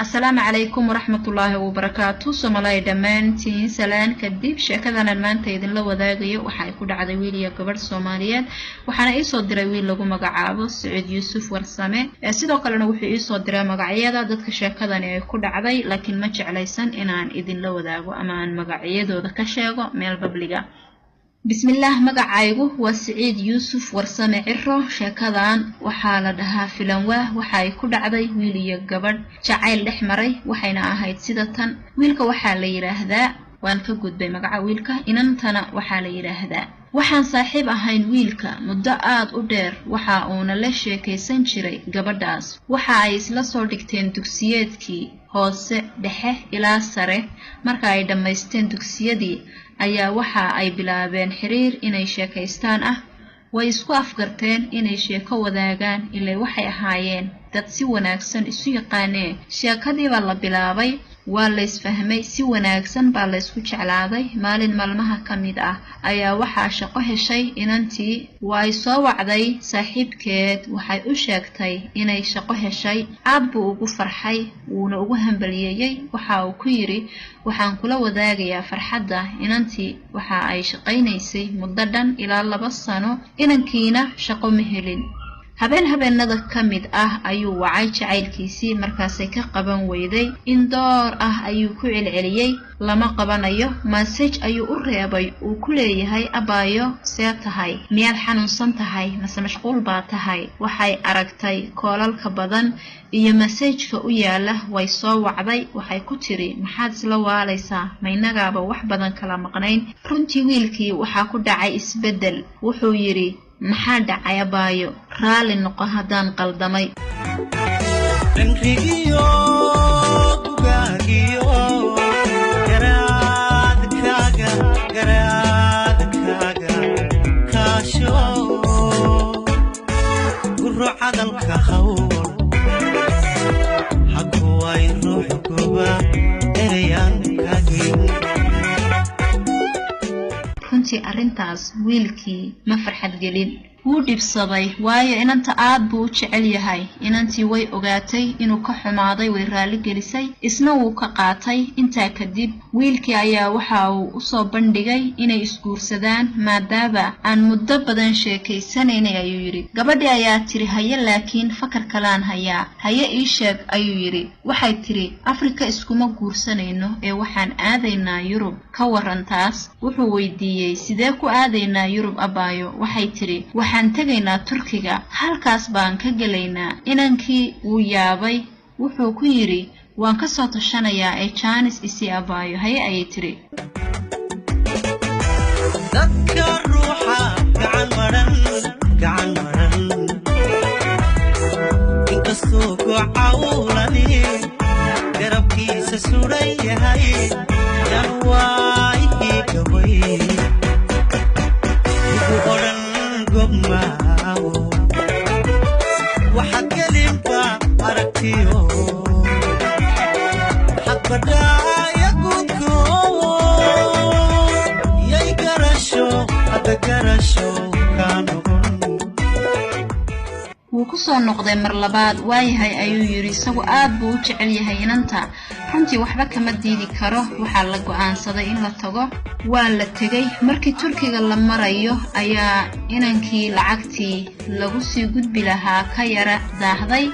السلام عليكم ورحمة الله وبركاته. سومالي دمانتين سلام كديب شاكدان المانتا إذن لو ذاقيا وحا يكون عدي ويليا قبر سوماليات وحانا إيسو دراويل لغو مقعابو سعود يوسف ورسامي سيدو قلنا وحي إيسو درا مقعيادا دادك شاكدان يكون عدي لكن ما جعليسان إنان إذن لو ذاقو أمان مقعيادو ذاك شاقو ميل ببلغا. بسم الله مقعايقو وسعيد يوسف ورسامي عرو شاكدان وحالا دها فلانواه وحاي كودعدي ويليا قبر جعيل لحمري وحينا آهايد سيدتان ويلكا وحالا يراهدا وان كقود بي مقعا ويلكا إنانتنا وحالا يراهدا waxaan saaxiib ahayn wiilka muddo aad u dheer waxa uuna la sheekaysan jiray gabadhaas waxa ay isla soo dhigteen dugsiyeedkii hoose dhexe ilaa sare marka ay dhameysteen dugsiyadii ayaa waxa ay bilaabeen xiriir inay sheekaystaan way isku afgarteen inay sheeko wadaagaan ilaa waxay ahaayeen dad si wanaagsan isu yaqaaneen sheekadii baa la bilaabay waa la isfahmay si wanaagsan baa la isku jeclaaday maalin maalmaha kamid ayaa waxa shaqo heshay inantii way soo wacday saaxiibkeed waxay u sheegtay inay shaqo heshay aad buu ugu farxay wuuna ugu hambaliyay waxa uu ku yiri waxaan kula wadaagayaa farxadda inantii waxa ay shaqaynaysay muddo dhan ilaa 2 sano inankiina shaqo ma helin habeenada kamid ayuu wacay jacaylkiisii markaasay ka qaban weyday in door ayuu ku celceliyay lama qabanayo message ayuu u reebay uu ku leeyahay abaayo see tahay miyaad xanuunsan tahay mase mashquul baa tahay waxay aragtay koolalka badan iyo message-ka u yaala way soo wacday waxay ku tiri maxaad isla waalaysaa maynagaaba wax badan kala maqnayn runtii wiilkii waxa ku dhacay isbedel wuxuu yiri maxaa dhacay abaayo raali noqo hadaan qaldamay انريو بوغاغيو غرادكاغا كاشو قرو عدلك خول حقو واي روح كوبا اريان كاغين runtii arintaas wiilkii ma farxad gelin wuu dhibsaday waayo inanta aad buu jecel yahay inantii way ogaatay inuu ka xumaaday way raali gelisay isna wuu ka qaatay inta kadib wiilkii ayaa waxa uu u soo bandhigay inay isguursadaan maadaama aan muddo badan sheekaysanay ayuu yiri gabadhii ayaa tiri haye laakiin fakar kalaan haye ii sheeg ayuu yiri waxay tiri Afrika iskuma guursanayno ee waxaan aadaynaa Yurub ka warantaas wuxuu weydiiyay sidee ku aadaynaa Yurub abaayo waxay tiri waxaan tagaynaa Turkiga halkaas baan ka galaynaa inankii uu yaabay wuxuu ku yiri waan ka soo tashanayaa ee Jaanis isi abaayo haye ay tiri dadka ruuxa gacan maran inkastoo ku caawlani garabkiisa suray yahay janwaayhi gabay oran gobmaawo waxa kalimba aragtiyo حبدايا كوكو يا يقرشو هذا قرشو كانو wuu ku soo noqday mar labaad waayahay ayuu yiri isagu aad buu u jecel yahay inanta runtii waxba kama diidi karo waxa la go'aansaday in la tago waa la tagay markii Turkiga la marayo ayaa inankii lacagtii lagu sii gudbi lahaa ka yara daahday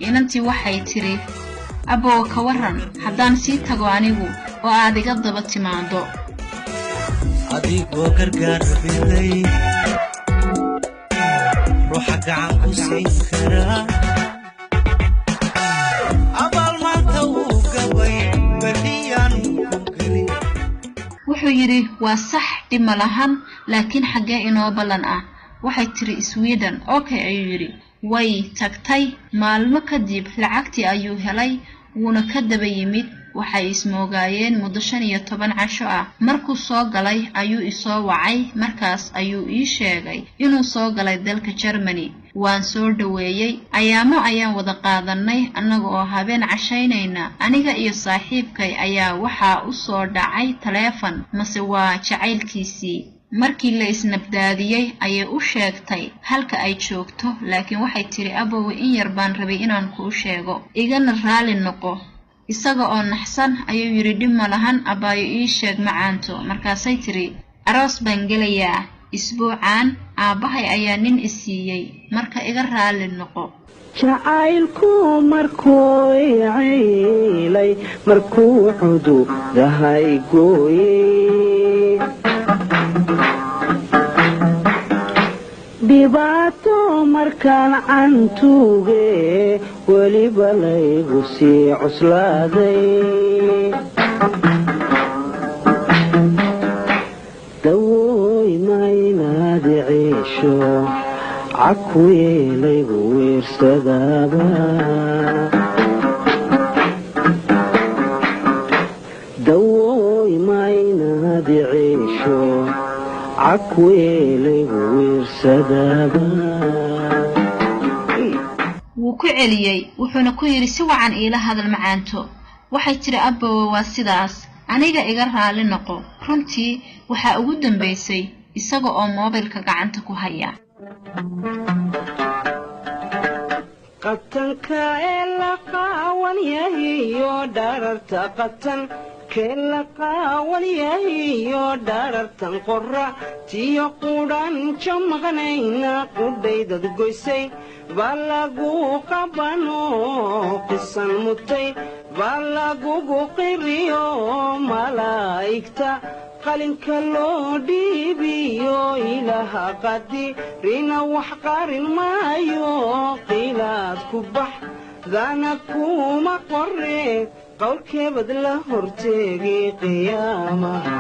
inantii waxay tiri abo ka waran hadaan sii tago anigu oo aad iga daba timaado adigoo gargaar biday ruuxa gacan ku siin kara abal maanta uu gabay badiyaan ku gali wuxuu yiri waa sax dhima lahan laakiin xagee inoo balan waxay tiri Sweden okay ayuu yiri way tagtay maalmo kadib lacagtii ayuu helay wuuna ka daba yimid waxay ismoogayeen muddo 15 casho markuu soo galay ayuu isoo wacay markaas ayuu ii sheegay inuu soo galay dalka Germany waan soo dhaweeyay ayaamo ayaan wada qaadanay anaga oo habeen cashaynayna aniga iyo saaxiibkay ayaa waxa u soo dhacay telefoon mase waa jacaylkiisii markii la isnabdaadiyay ayay u sheegtay halka ay joogto laakiin waxay tiri abow in yar baan rabay inaan ku sheego igana raali noqo isaga oo naxsan ayuu yiri dhib ma lahan abaayo ii sheeg macaanto markaasay tiri aroos baan gelayaa isbuucan aabahay ayaa nin isiiyay marka iga raali noqo jacaylku markuu ciilay markuu xuduudahay gooyey dhibaato markaan cantuuge weliba laygu sii cuslaaday dawooy maynaad ciisho cakuye laygu weersadaaba dawooy maynaad ciisho cakuye laygu weersadaaba wuu ku celiyay wuxuuna ku yiri si wacan ila hadal macaanto waxay tiri abbawa waa sidaas aniga iga raali noqo runtii waxa ugu dambeysay isaga oo moobilka gacanta ku haya qatanka ela qaawan yahiyo dhararta qatan kela qaawan yahiyo dharartan qorra tiyo qudan jamaqnayna qudhaydad goysay balagu qabano qisan mutay balagugu qiriyo malaa'igta qalinka loo dhiibiyo ilaha qadirina wax qarin maayo qilaad ku bax dana kuma qorre qowlkeebad la horteegi qiyaamaha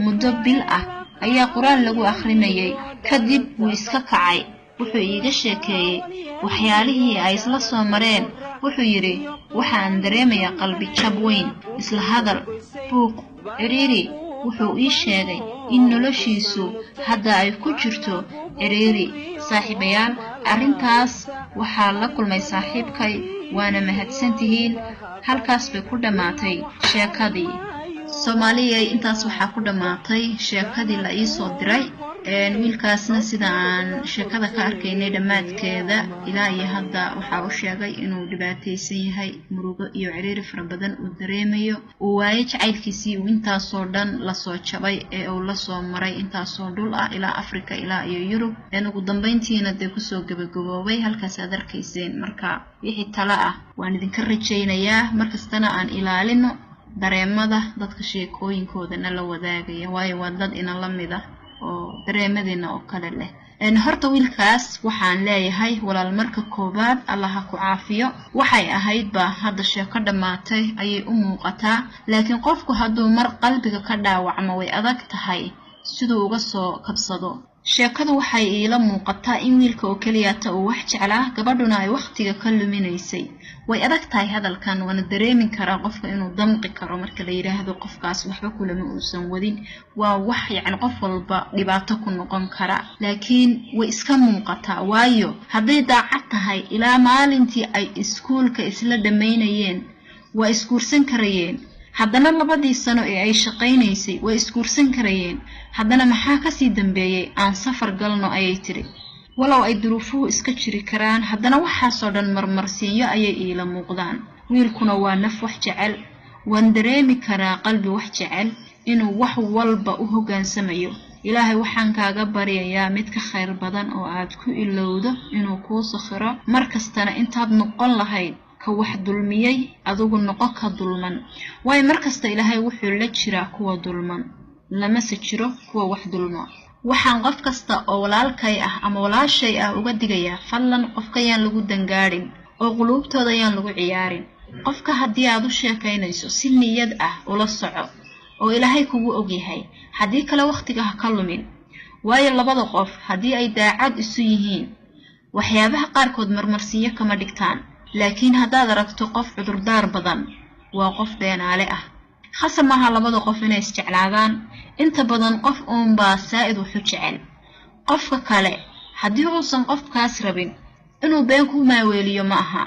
muddo bil ah ayaa quraan lagu akhrinayay kadib wuu iska kacay wuxuu iiga sheekeeyay waxyaalihii ay isla soo mareen wuxuu yiri waxaan dareemayaa qalbi jab weyn isla hadal buuq ciriiri wuxuu ii sheegay in noloshiisu hadda ay ku jirto ciriiri saaxiibayaal arrintaas waxaa la kulmay saaxiibkay waana mahadsantihiin halkaas bay ku dhamaatay sheekadii Soomaaliyay intaas waxaa ku dhamaatay sheekadii la ii soo diray wiilkaasna sida aan sheekada ka arkaynay dhamaadkeeda ilaa iyo hadda waxa uu sheegay inuu dhibaataysan yahay murugo iyo ciriiri fara badan uu dareemayo uu waayay jacaylkiisii intaas oo dhan la soo jabay ee uu la soo maray intaas oo dhul ah ilaa Afrika ilaa iyo Yurub ugu dambeyntiina ay ku soo gabagaboobay halkaas aad arkayseen marka wixii tala ah waan idinka rajaynayaa markastana aan ilaalino dareemada dadka sheekooyinkoodana la wadaagaya waayo waa dad ina la mid ah oo dareemadina oo kale leh horta wiilkaas waxaan leeyahay walaal marka koobaad Allah ku caafiyo waxay ahayd ba hadda sheeko dhamaatay ayay u muuqataa laakiin qofku hadduu mar qalbiga ka dhaawacmo way adag tahay sidoo uga soo kabsado sheekadu waxay ila muuqataa in wiilka oo kaliya ta uu wax jeclaa gabadhuna ay waqtiga ka luminaysay way adag tahay hadalkan wana dareemin karaa qofka inuu damqi karo marka la yiraahdo qofkaas waxba kulama uusan wadin waa wax yacan qof walba dhibaato ku noqon kara laakiin way iska muuqataa waayo haday daacad tahay ilaa maalintii ay iskuulka isla dhameynayeen waa iskuursan karayeen haddana labadii sano ee ay shaqaynaysay way iskuursan karayeen haddana maxaa ka sii dambeeyay aan safar galno ayay tiri walaw ay duruufuhu iska jiri karaan haddana waxa soo dhan marmarsiinyo ayay ila muuqdaan wiilkuna waa naf wax jecel waan dareemi karaa qalbi wax jecel inuu wax walba u hogaansamayo ilaahay waxaan kaaga baryayaa mid ka khayr badan oo aad ku ilowdo inuu kuu sakhiro markastana intaad noqon lahayd ka wax dulmiyay adigu noqo ka dulman way markasta ilaahay wuxuu la jiraa kuwa dulman lama jiro kuwa wax dulmo waxaan qof kasta oo walaalkay ah ama walaashay ah uga digayaa fadlan qofka yaan lagu dangaarin oo qulubtooda yaan lagu ciyaarin qofka haddii aad u sheekaynayso si niyad ah ula soco oo ilaahay kugu ogyahay haddii kale waqtiga ha ka lumin waayo labada qof haddii ay daacad isu yihiin waxyaabaha qaarkood marmarsiyo kama dhigtaan laakiin haddaad aragto qof cudurdaar badan waa qof beenaale ah khasamaha labada qof inay isjeclaadaan inta badan qof baa saa'id u jecel qofka kale haddii uusan qofkaas rabin inuu been ku maaweeliyo ma aha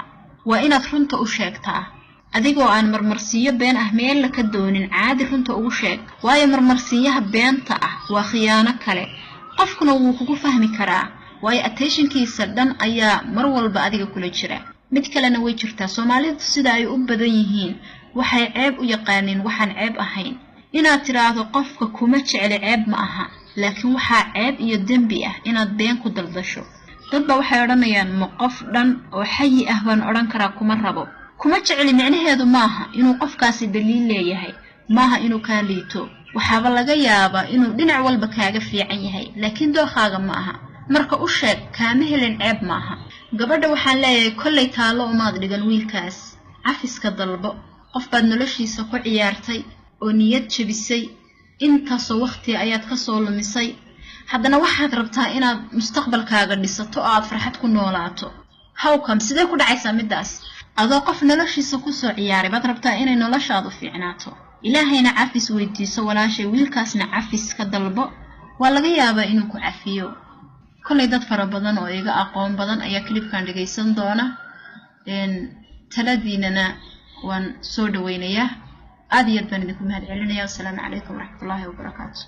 waa inaad runta u sheegtaa adigoo aan marmarsiyo been ah meel la ka doonin caadi runta ugu sheeg waayo marmarsiyaha beenta ah waa khiyaano kale qofkuna wuu kugu fahmi karaa waayo attentionkiisa dhan ayaa mar walba adiga kula jira mid kalena way jirtaa Soomaalidu sida ay u badan yihiin waxay ceeb u yaqaaneen waxaan ceeb ahayn inaad tiraahdo qofka kuma jecel ceeb ma aha laakiin waxa ceeb iyo dambi ah inaad been ku daldasho dadba waxay oranayaan ma qof dhan oo xayi ah baan oran karaa kuma rabo kuma jecel micnaheedu maaha inuu qofkaasi daliil leeyahay maaha inuu ka liito waxaaba laga yaabaa inuu dhinac walba kaaga fiican yahay laakiin dookhaaga maaha marka u sheeg kaama helin ceeb maaha gabadha waxaan leeyahay kollay taalo umaad dhigan wiilkaas cafiska dalbo qof baad noloshiisa ku ciyaartay oo niyad jabisay intaasoo waqti ayaad ka soo lumisay haddana waxaad rabtaa inaad mustaqbalkaaga dhisato oo aad farxad ku noolaato hawkam sidee ku dhacaysaa midaas adoo qof noloshiisa ku soo ciyaaray baad rabtaa inay noloshaadu fiicnaato ilaahayna cafis weydiiso walaashay wiilkaasna cafis ka dalbo waa laga yaabaa inuu ku cafiyo kollay dad fara badan oo iga aqoon badan ayaa klibkan dhageysan doona taladiinana waan soo dhaweynayaa aad iyo aad baan idinku mahadcelinayaa. Assalaamu calaykum waraxmatullaahi wabarakaatuh.